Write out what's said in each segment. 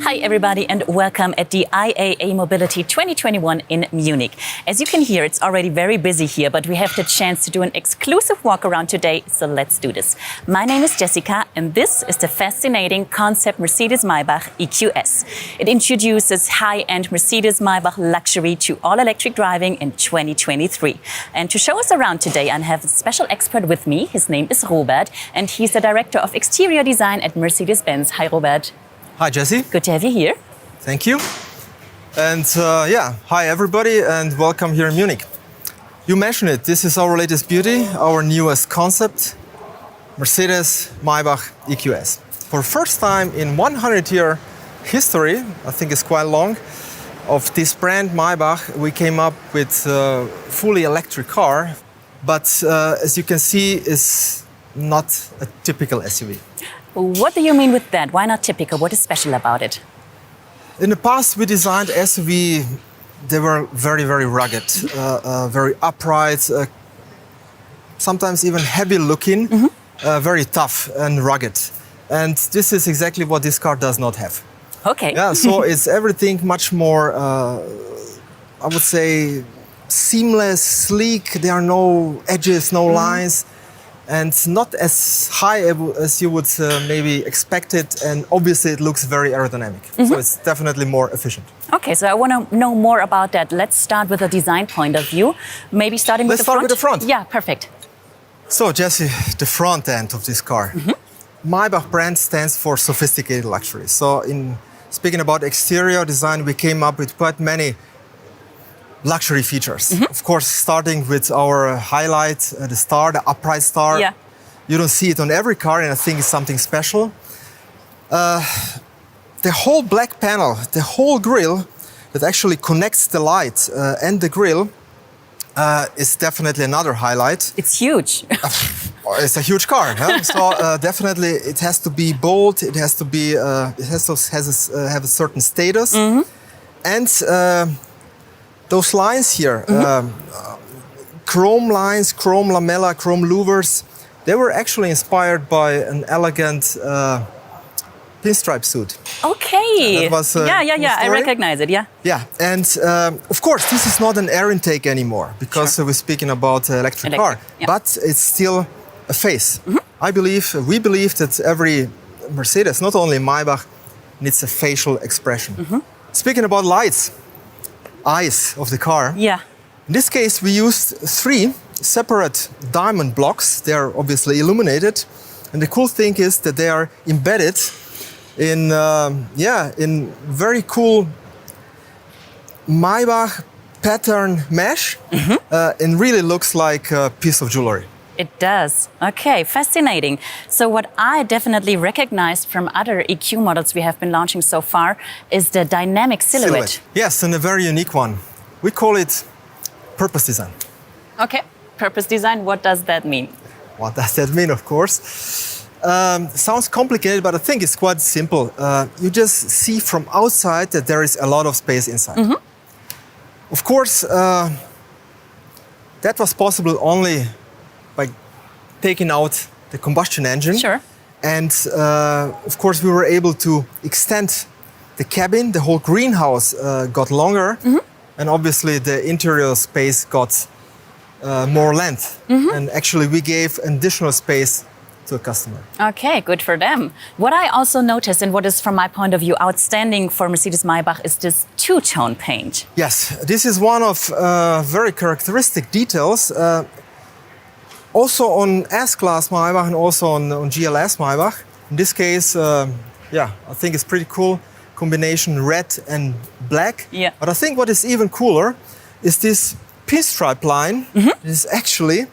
Hi everybody and welcome at the IAA Mobility 2021 in Munich. As you can hear, it's already very busy here, but we have the chance to do an exclusive walk around today, so let's do this. My name is Jessica and this is the fascinating Concept Mercedes-Maybach EQS. It introduces high-end Mercedes-Maybach luxury to all-electric driving in 2023. And to show us around today, I have a special expert with me. His name is Robert and he's the Director of Exterior Design at Mercedes-Benz. Hi Robert. Hi Jesse. Good to have you here. Thank you. And hi everybody and welcome here in Munich. You mentioned it, this is our latest beauty, our newest concept, Mercedes-Maybach EQS. For the first time in 100-year history, I think it's quite long, of this brand Maybach, we came up with a fully electric car, but as you can see, it's not a typical SUV. What do you mean with that? Why not typical? What is special about it? In the past, we designed SUV. They were very, very rugged, very upright, sometimes even heavy looking, very tough and rugged. And this is exactly what this car does not have. Okay. Yeah, so it's everything much more, I would say, seamless, sleek. There are no edges, no lines. And not as high as you would maybe expect it, and obviously it looks very aerodynamic. So it's definitely more efficient. Okay, so I want to know more about that. Let's start with a design point of view. Maybe starting with the front? Let's start with the front. Yeah, perfect. So Jesse, the front end of this car. Maybach brand stands for sophisticated luxury. So in speaking about exterior design, we came up with quite many luxury features. Of course, starting with our highlight, the star, the upright star. Yeah. You don't see it on every car, and I think it's something special. The whole black panel, the whole grille that actually connects the light and the grille is definitely another highlight. It's huge. It's a huge car, huh? So definitely it has to be bold. It has to be. It has to have a certain status, and those lines here, chrome lines, chrome lamella, chrome louvers, they were actually inspired by an elegant pinstripe suit. Okay. That was yeah. I recognize it, yeah. Yeah, and of course, this is not an air intake anymore because we're speaking about electric car, but it's still a face. We believe that every Mercedes, not only Maybach, needs a facial expression. Speaking about lights, eyes of the car. Yeah. In this case, we used 3 separate diamond blocks. They are obviously illuminated, and the cool thing is that they are embedded in very cool Maybach pattern mesh, and really looks like a piece of jewelry. It does. Okay, fascinating. So what I definitely recognized from other EQ models we have been launching so far is the dynamic silhouette. Yes, and a very unique one. We call it purpose design. Okay, purpose design, what does that mean? What does that mean, of course? Sounds complicated, but I think it's quite simple. You just see from outside that there is a lot of space inside. Of course, that was possible only by taking out the combustion engine. Sure. And of course, we were able to extend the cabin. The whole greenhouse got longer. And obviously, the interior space got more length. And actually, we gave additional space to a customer. Okay, good for them. What I also noticed, and what is from my point of view outstanding for Mercedes-Maybach, is this two-tone paint. Yes, this is one of very characteristic details. Also on S-Class Maybach and also on GLS Maybach. In this case, I think it's pretty cool. Combination red and black. Yeah. But I think what is even cooler is this pinstripe line that is actually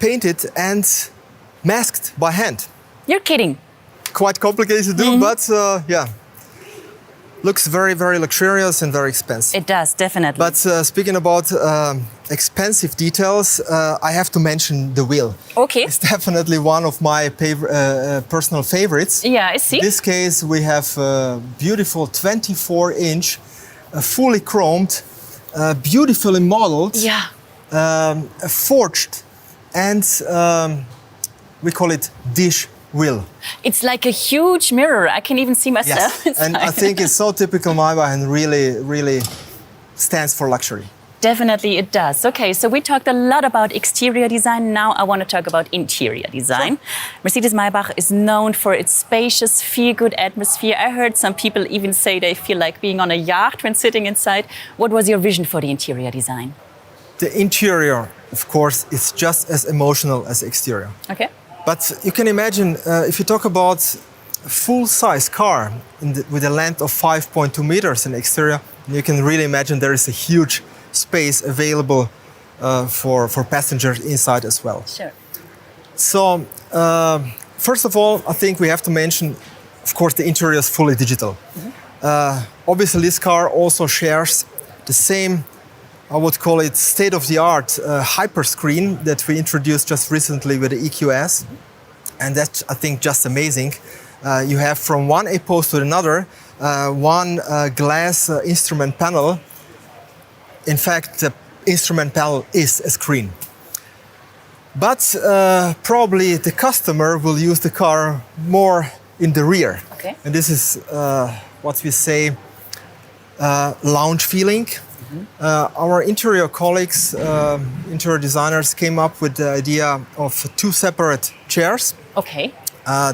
painted and masked by hand. You're kidding. Quite complicated to do, but looks very, very luxurious and very expensive. It does, definitely. But speaking about expensive details, I have to mention the wheel. Okay. It's definitely one of my personal favorites. Yeah, I see. In this case, we have a beautiful 24-inch, fully chromed, beautifully modeled, forged, and we call it dish wheel. It's like a huge mirror. I can even see myself Yes, and I think it's so typical Maybach and really stands for luxury. Definitely it does. Okay, so we talked a lot about exterior design. Now I want to talk about interior design. Sure. Mercedes-Maybach is known for its spacious, feel-good atmosphere. I heard some people even say they feel like being on a yacht when sitting inside. What was your vision for the interior design? The interior, of course, is just as emotional as the exterior. Okay. But you can imagine, if you talk about a full-size car with a length of 5.2 meters in the exterior, you can really imagine there is a huge space available for passengers inside as well. Sure. So, first of all, I think we have to mention, of course, the interior is fully digital. Obviously, this car also shares the same, I would call it state-of-the-art hyper screen that we introduced just recently with the EQS. And that's, I think, just amazing. You have from one A-post to another, one glass instrument panel. In fact, the instrument panel is a screen. But probably the customer will use the car more in the rear. Okay. And this is what we say lounge feeling. Our interior colleagues, interior designers, came up with the idea of two separate chairs. Okay.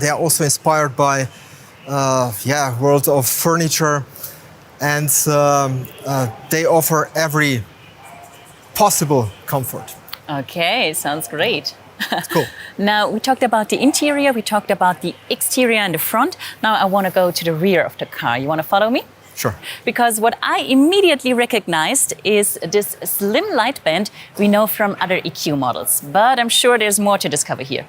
They are also inspired by world of furniture. And they offer every possible comfort. Okay, sounds great. Cool. Now, we talked about the interior, we talked about the exterior and the front. Now I want to go to the rear of the car. You want to follow me? Sure. Because what I immediately recognized is this slim light band we know from other EQ models. But I'm sure there's more to discover here.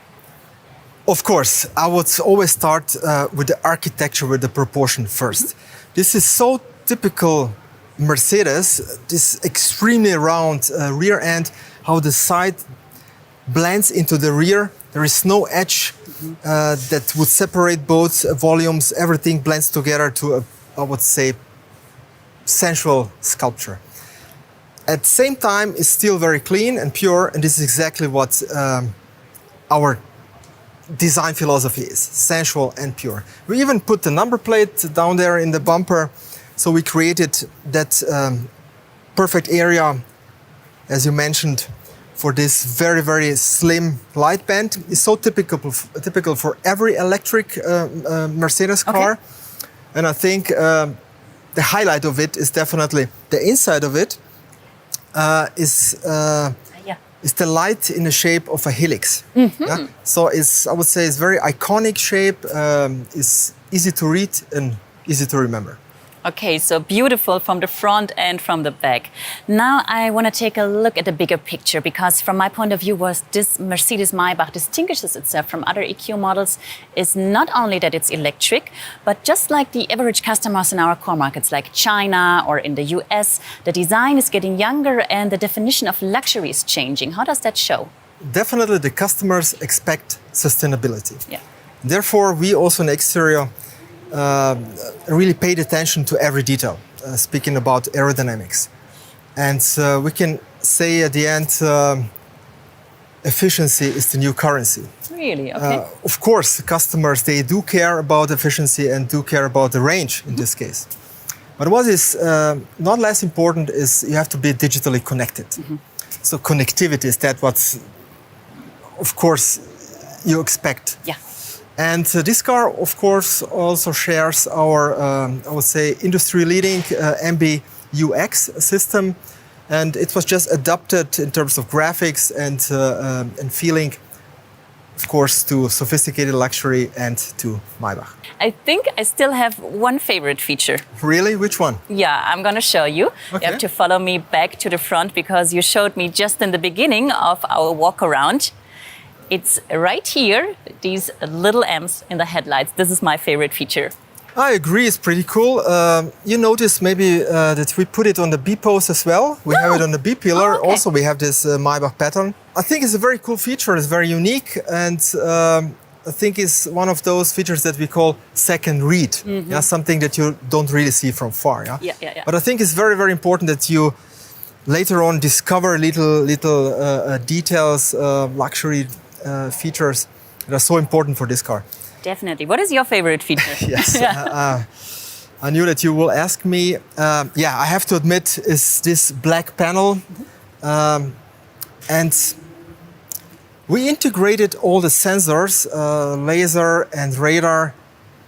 Of course, I would always start with the architecture, with the proportion first. This is so typical Mercedes, this extremely round rear end, how the side blends into the rear. There is no edge that would separate both volumes. Everything blends together to a, I would say, sensual sculpture. At the same time, it's still very clean and pure, and this is exactly what our design philosophy is, sensual and pure. We even put the number plate down there in the bumper, so we created that perfect area, as you mentioned, for this very slim light band. It's so typical for every electric Mercedes car. Okay. And I think the highlight of it is definitely the inside of it is the light in the shape of a helix. Yeah? So I would say it's very iconic shape, it's easy to read and easy to remember. Okay, so beautiful from the front and from the back. Now I want to take a look at the bigger picture, because from my point of view, what this Mercedes-Maybach distinguishes itself from other EQ models is not only that it's electric, but just like the average customers in our core markets like China or in the US, the design is getting younger and the definition of luxury is changing. How does that show? Definitely the customers expect sustainability. Yeah. Therefore, we also in the exterior really paid attention to every detail, speaking about aerodynamics. And we can say at the end, efficiency is the new currency. Really? Okay. Of course, customers, they do care about efficiency and do care about the range in this case. But what is not less important is you have to be digitally connected. So connectivity is that what, of course, you expect. Yeah. And this car, of course, also shares our, I would say, industry-leading MBUX system. And it was just adapted in terms of graphics and feeling, of course, to sophisticated luxury and to Maybach. I think I still have one favorite feature. Really? Which one? Yeah, I'm going to show you. Okay. You have to follow me back to the front, because you showed me just in the beginning of our walk around. It's right here, these little M's in the headlights. This is my favorite feature. I agree, it's pretty cool. You notice maybe that we put it on the B-post as well. We have it on the B-pillar. Oh, okay. Also, we have this Maybach pattern. I think it's a very cool feature. It's very unique. And I think it's one of those features that we call second read. Yeah, something that you don't really see from far. Yeah? But I think it's very, very important that you later on discover little details, luxury features that are so important for this car. Definitely. What is your favorite feature? Yes. I knew that you will ask me. Yeah, I have to admit, is this black panel. And we integrated all the sensors, laser and radar.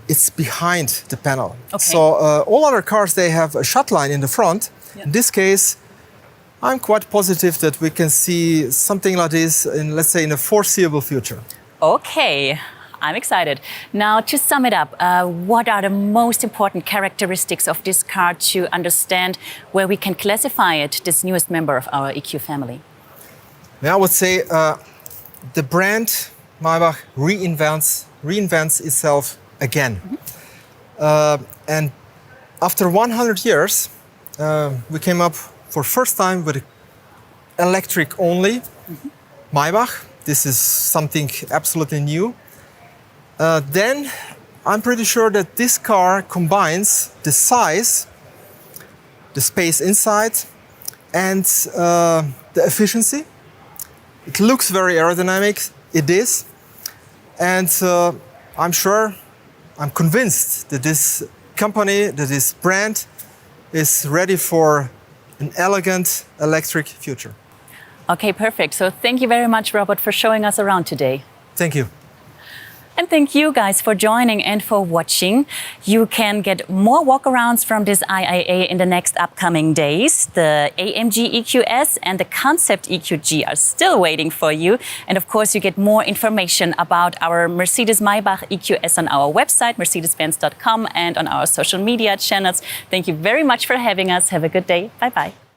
It's behind the panel. Okay. So all other cars, they have a shut line in the front. Yeah. In this case, I'm quite positive that we can see something like this in, let's say, in the foreseeable future. Okay, I'm excited. Now, to sum it up, what are the most important characteristics of this car to understand where we can classify it, this newest member of our EQ family? I would say the brand Maybach reinvents itself again. And after 100 years, we came up for first time with electric only Maybach. This is something absolutely new. Then I'm pretty sure that this car combines the size, the space inside, and the efficiency. It looks very aerodynamic, it is. And I'm convinced that this company, that this brand is ready for an elegant electric future. Okay, perfect. So thank you very much, Robert, for showing us around today. Thank you. And thank you guys for joining and for watching. You can get more walkarounds from this IAA in the next upcoming days. The AMG EQS and the Concept EQG are still waiting for you. And of course, you get more information about our Mercedes-Maybach EQS on our website, mercedes-benz.com, and on our social media channels. Thank you very much for having us. Have a good day. Bye-bye.